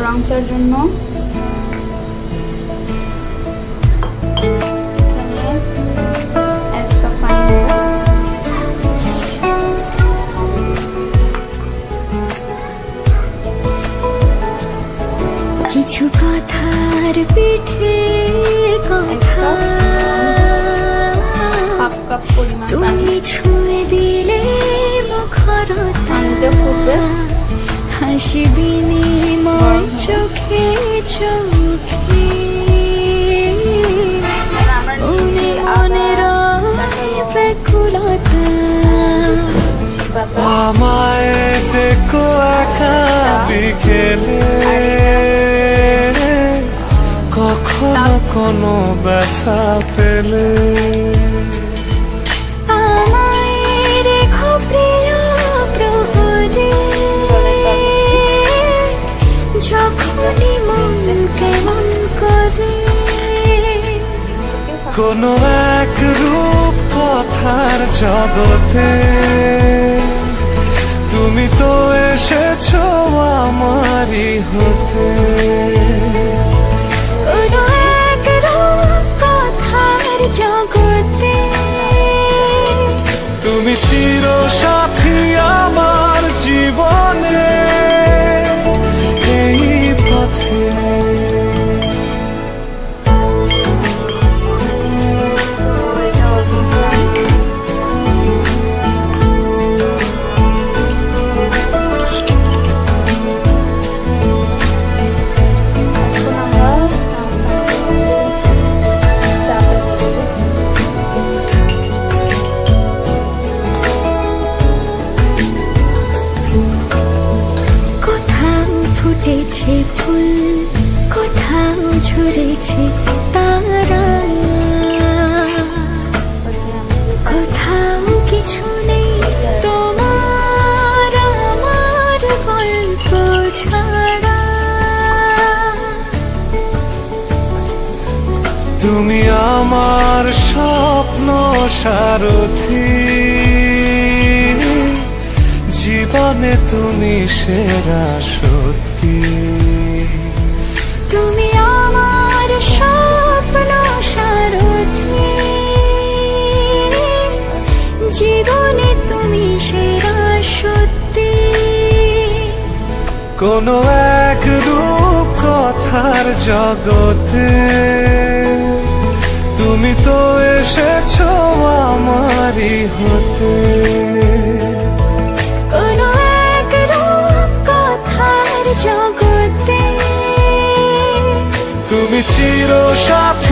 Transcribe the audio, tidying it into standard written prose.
রং চার জন্য কিছু কথার পিঠে কথা তুমি ছুঁয়ে দিলে মুখরতা হাসি বিনিময় চোখে চোখে মনের ব্যাকুলতা আমায় দেখো একা বিকেলে কখনো কোনো ব্যথা পেলে আমায় রেখো প্রিয় প্রহরে যখনই মন কেমন করে কোনো এক রূপ কথার জগতে তুমি তো এসেছো আমারই হতে কোনো এক রূপ কথার জগতে তুমি চির সাথী আমার জীবনে এই পথে ফুটেছে ফুল কোথাও ঝরেছে তারা কোথাও কিছু নেই তোমার আমার গল্প ছাড়া তুমি আমার স্বপ্ন সারথি জীবনে তুমি সেরা সত্যি তুমি আমার স্বপ্ন সারথি জীবনে তুমি সেরা সত্যি কোনো এক রূপ কথার জগতে তুমি তো এসেছো আমারই হতে কোনো এক রূপ কথার জগতে তুমি চির সাথী